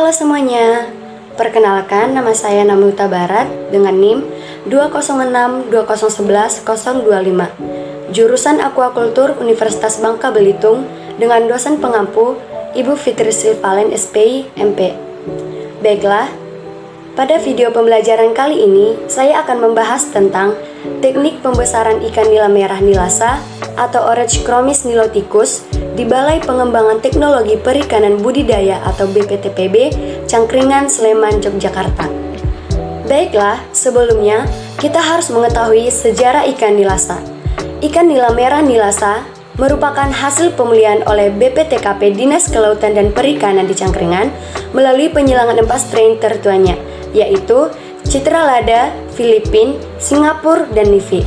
Halo semuanya, perkenalkan nama saya Namuta Barat dengan NIM 2062011-025, jurusan Aquaculture Universitas Bangka Belitung dengan dosen pengampu Ibu Fitri Silvalen SPI, MP. Baiklah, pada video pembelajaran kali ini saya akan membahas tentang teknik pembesaran ikan nila merah nilasa atau Orechromis niloticus di Balai Pengembangan Teknologi Perikanan Budidaya atau BPTPB, Cangkringan, Sleman, Yogyakarta. Baiklah, sebelumnya kita harus mengetahui sejarah ikan nilasa. Ikan nila merah nilasa merupakan hasil pemeliharaan oleh BPTKP Dinas Kelautan dan Perikanan di Cangkringan melalui penyilangan 4 strain tertuanya, yaitu Citra Lada, Filipina, Singapura, dan Nivi.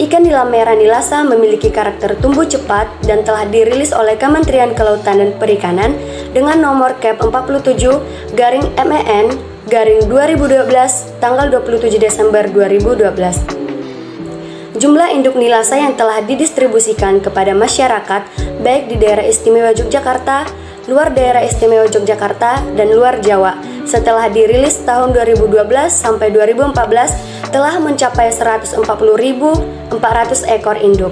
Ikan nila merah nilasa memiliki karakter tumbuh cepat dan telah dirilis oleh Kementerian Kelautan dan Perikanan dengan nomor CAP 47-MEN-2012 tanggal 27 Desember 2012. Jumlah induk nilasa yang telah didistribusikan kepada masyarakat baik di daerah istimewa Yogyakarta, luar daerah istimewa Yogyakarta, dan luar Jawa setelah dirilis tahun 2012 sampai 2014 telah mencapai 140.400 ekor induk.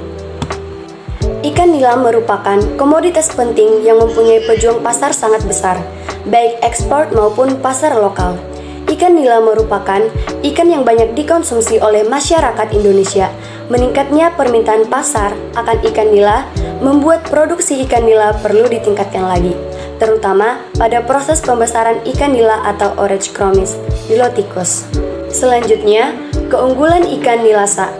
Ikan nila merupakan komoditas penting yang mempunyai peluang pasar sangat besar, baik ekspor maupun pasar lokal. Ikan nila merupakan ikan yang banyak dikonsumsi oleh masyarakat Indonesia. Meningkatnya permintaan pasar akan ikan nila membuat produksi ikan nila perlu ditingkatkan lagi, terutama pada proses pembesaran ikan nila atau Orechromis niloticus. Selanjutnya, keunggulan ikan nilasa.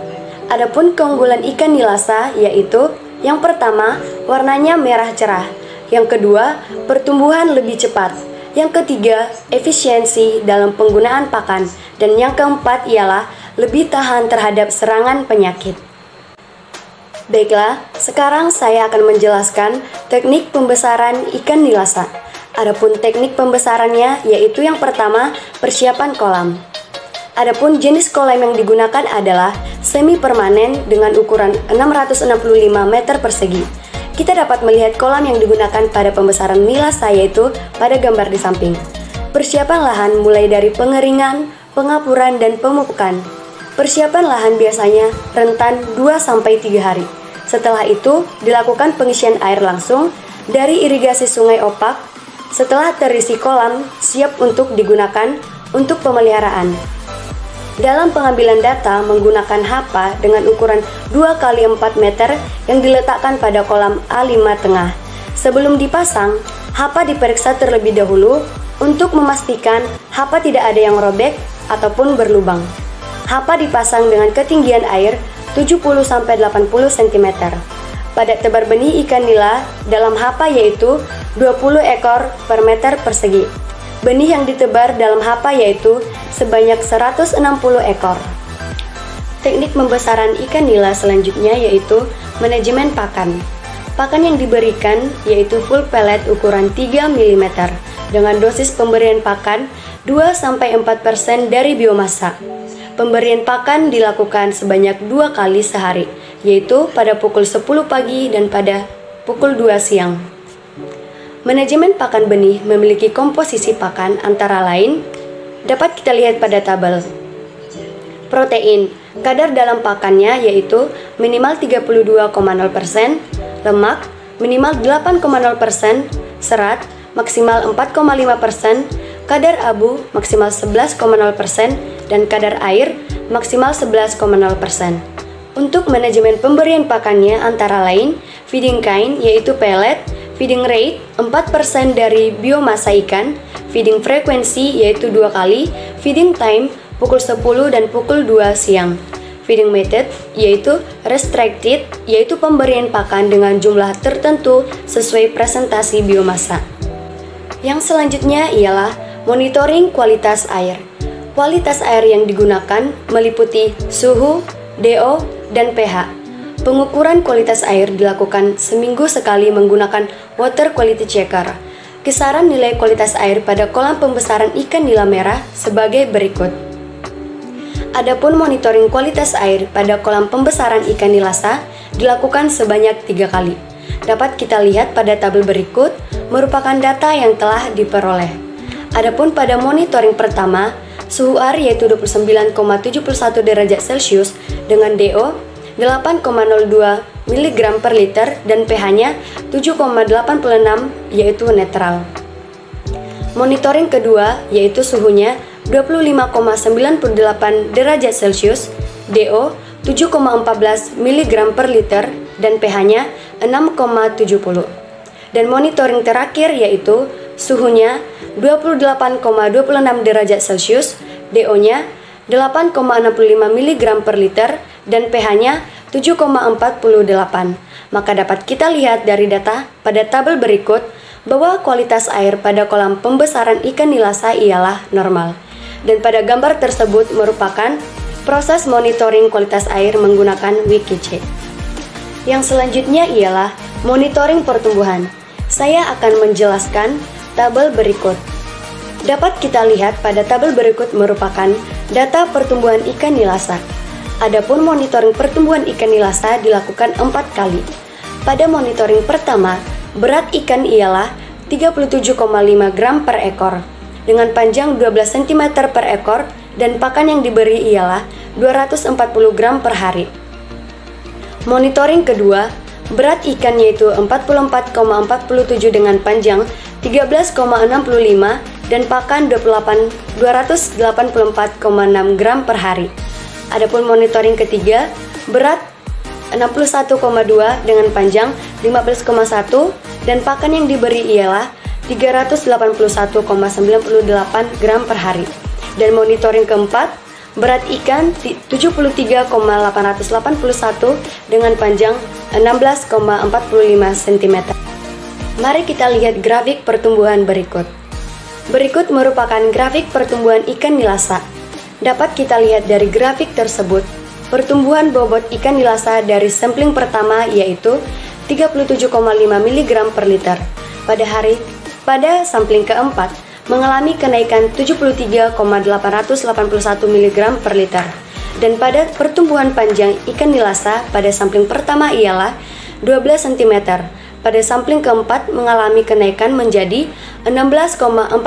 Adapun keunggulan ikan nilasa yaitu yang pertama, warnanya merah cerah. Yang kedua, pertumbuhan lebih cepat. Yang ketiga, efisiensi dalam penggunaan pakan. Dan yang keempat ialah lebih tahan terhadap serangan penyakit. Baiklah, sekarang saya akan menjelaskan teknik pembesaran ikan nilasa. Adapun teknik pembesarannya yaitu yang pertama, persiapan kolam. Adapun jenis kolam yang digunakan adalah semi permanen dengan ukuran 665 meter persegi. Kita dapat melihat kolam yang digunakan pada pembesaran nilasa yaitu pada gambar di samping. Persiapan lahan mulai dari pengeringan, pengapuran, dan pemupukan. Persiapan lahan biasanya rentan 2-3 hari. Setelah itu, dilakukan pengisian air langsung dari irigasi sungai opak. Setelah terisi kolam, siap untuk digunakan untuk pemeliharaan. Dalam pengambilan data menggunakan HAPA dengan ukuran 2x4 meter yang diletakkan pada kolam A5 tengah. Sebelum dipasang, HAPA diperiksa terlebih dahulu untuk memastikan HAPA tidak ada yang robek ataupun berlubang. HAPA dipasang dengan ketinggian air 70-80 cm. Pada tebar benih ikan nila dalam HAPA yaitu 20 ekor per meter persegi. Benih yang ditebar dalam HAPA yaitu sebanyak 160 ekor. Teknik pembesaran ikan nila selanjutnya yaitu manajemen pakan. Pakan yang diberikan yaitu full pellet ukuran 3 mm dengan dosis pemberian pakan 2-4% dari biomasa. Pemberian pakan dilakukan sebanyak 2 kali sehari, yaitu pada pukul 10 pagi dan pada pukul 2 siang. Manajemen pakan benih memiliki komposisi pakan antara lain dapat kita lihat pada tabel. Protein, kadar dalam pakannya yaitu minimal 32,0%, lemak minimal 8,0%, serat maksimal 4,5%, kadar abu maksimal 11,0%, dan kadar air maksimal 11,0%. Untuk manajemen pemberian pakannya antara lain feeding kind yaitu pellet, feeding rate 4% dari biomasa ikan, feeding frekuensi yaitu 2 kali, feeding time pukul 10 dan pukul 2 siang. Feeding method yaitu restricted yaitu pemberian pakan dengan jumlah tertentu sesuai presentasi biomasa. Yang selanjutnya ialah monitoring kualitas air. Kualitas air yang digunakan meliputi suhu, DO, dan pH. Pengukuran kualitas air dilakukan seminggu sekali menggunakan water quality checker. Kisaran nilai kualitas air pada kolam pembesaran ikan nila merah sebagai berikut. Adapun monitoring kualitas air pada kolam pembesaran ikan nilasa dilakukan sebanyak 3 kali. Dapat kita lihat pada tabel berikut merupakan data yang telah diperoleh. Adapun pada monitoring pertama, suhu air yaitu 29,71 derajat Celcius dengan DO 8,02 mg per liter dan pH-nya 7,86 yaitu netral. Monitoring kedua yaitu suhunya 25,98 derajat Celcius, DO 7,14 mg per liter dan pH-nya 6,70. Dan monitoring terakhir yaitu suhunya 28,26 derajat Celcius, DO-nya 8,65 mg per liter dan pH-nya 7,48. Maka dapat kita lihat dari data pada tabel berikut bahwa kualitas air pada kolam pembesaran ikan nilasa ialah normal. Dan pada gambar tersebut merupakan proses monitoring kualitas air menggunakan WikiCheck. Yang selanjutnya ialah monitoring pertumbuhan. Saya akan menjelaskan tabel berikut. Dapat kita lihat pada tabel berikut merupakan data pertumbuhan ikan nilasa. Adapun monitoring pertumbuhan ikan nilasa dilakukan 4 kali. Pada monitoring pertama, berat ikan ialah 37,5 gram per ekor dengan panjang 12 cm per ekor dan pakan yang diberi ialah 240 gram per hari. Monitoring kedua, berat ikan yaitu 44,47 dengan panjang 13,65 dan pakan 284,6 gram per hari. Adapun monitoring ketiga, berat 61,2 dengan panjang 15,1 dan pakan yang diberi ialah 381,98 gram per hari. Dan monitoring keempat, berat ikan 73,881 dengan panjang 16,45 cm. Mari kita lihat grafik pertumbuhan berikut. Berikut merupakan grafik pertumbuhan ikan nilasa. Dapat kita lihat dari grafik tersebut, pertumbuhan bobot ikan nilasa dari sampling pertama yaitu 37,5 mg per liter. Pada sampling keempat mengalami kenaikan 73,881 mg per liter. Dan pada pertumbuhan panjang ikan nilasa pada sampling pertama ialah 12 cm. Pada sampling keempat mengalami kenaikan menjadi 16,45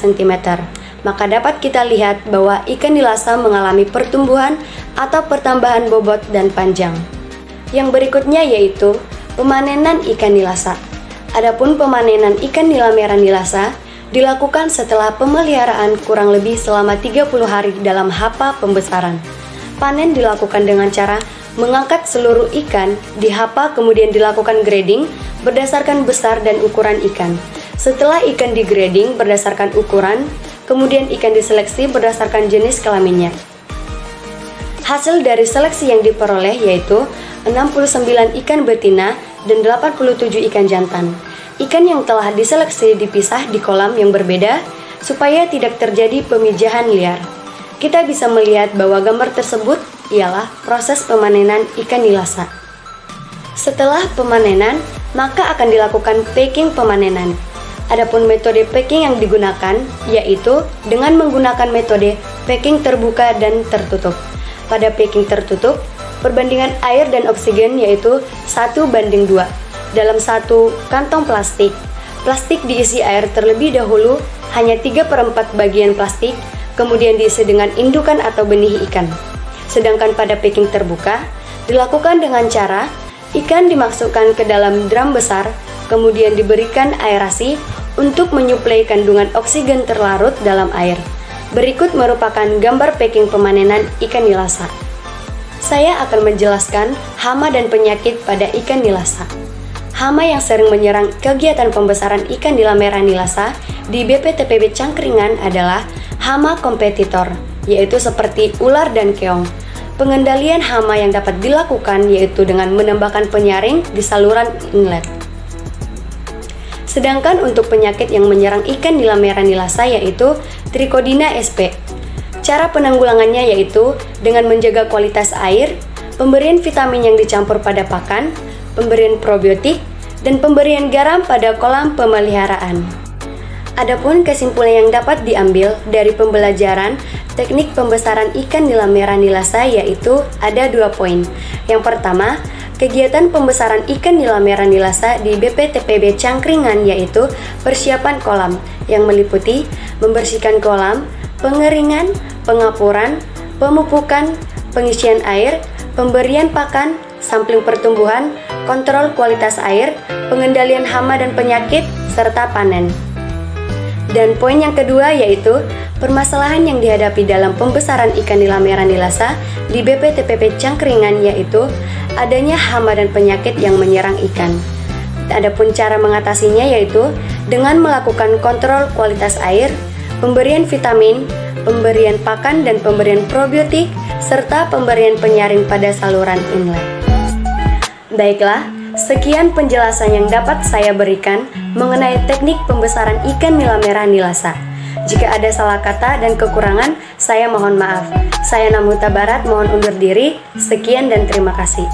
cm. Maka dapat kita lihat bahwa ikan nilasa mengalami pertumbuhan atau pertambahan bobot dan panjang. Yang berikutnya yaitu pemanenan ikan nilasa. Adapun pemanenan ikan nila merah nilasa dilakukan setelah pemeliharaan kurang lebih selama 30 hari dalam hapa pembesaran. Panen dilakukan dengan cara mengangkat seluruh ikan di hapa, kemudian dilakukan grading berdasarkan besar dan ukuran ikan. Setelah ikan di grading berdasarkan ukuran, kemudian ikan diseleksi berdasarkan jenis kelaminnya. Hasil dari seleksi yang diperoleh yaitu 69 ikan betina dan 87 ikan jantan. Ikan yang telah diseleksi dipisah di kolam yang berbeda supaya tidak terjadi pemijahan liar. Kita bisa melihat bahwa gambar tersebut ialah proses pemanenan ikan nilasa. Setelah pemanenan, maka akan dilakukan packing pemanenan. Adapun metode packing yang digunakan yaitu dengan menggunakan metode packing terbuka dan tertutup. Pada packing tertutup, perbandingan air dan oksigen yaitu 1:2 dalam satu kantong plastik. Plastik diisi air terlebih dahulu, hanya 3/4 bagian plastik, kemudian diisi dengan indukan atau benih ikan. Sedangkan pada packing terbuka, dilakukan dengan cara ikan dimasukkan ke dalam drum besar, kemudian diberikan aerasi untuk menyuplai kandungan oksigen terlarut dalam air. Berikut merupakan gambar packing pemanenan ikan nilasa. Saya akan menjelaskan hama dan penyakit pada ikan nilasa. Hama yang sering menyerang kegiatan pembesaran ikan nila merah nilasa di BPTPB Cangkringan adalah hama kompetitor, yaitu seperti ular dan keong. Pengendalian hama yang dapat dilakukan yaitu dengan menambahkan penyaring di saluran inlet. Sedangkan untuk penyakit yang menyerang ikan nila merah nilasa yaitu Trichodina sp. Cara penanggulangannya yaitu dengan menjaga kualitas air, pemberian vitamin yang dicampur pada pakan, pemberian probiotik, dan pemberian garam pada kolam pemeliharaan. Adapun kesimpulan yang dapat diambil dari pembelajaran teknik pembesaran ikan nila merah nilasa yaitu ada 2 poin. Yang pertama, Kegiatan pembesaran ikan nila merah nilasa di BPTPB Cangkringan yaitu persiapan kolam yang meliputi membersihkan kolam, pengeringan, pengapuran, pemupukan, pengisian air, pemberian pakan, sampling pertumbuhan, kontrol kualitas air, pengendalian hama dan penyakit, serta panen. Dan poin yang kedua yaitu permasalahan yang dihadapi dalam pembesaran ikan nila merah nilasa di BPTPB Cangkringan yaitu adanya hama dan penyakit yang menyerang ikan. Adapun cara mengatasinya yaitu dengan melakukan kontrol kualitas air, pemberian vitamin, pemberian pakan dan pemberian probiotik, serta pemberian penyaring pada saluran inlet. Baiklah, sekian penjelasan yang dapat saya berikan mengenai teknik pembesaran ikan nila merah nilasa. Jika ada salah kata dan kekurangan, saya mohon maaf. Saya Namuta Barat mohon undur diri. Sekian dan terima kasih.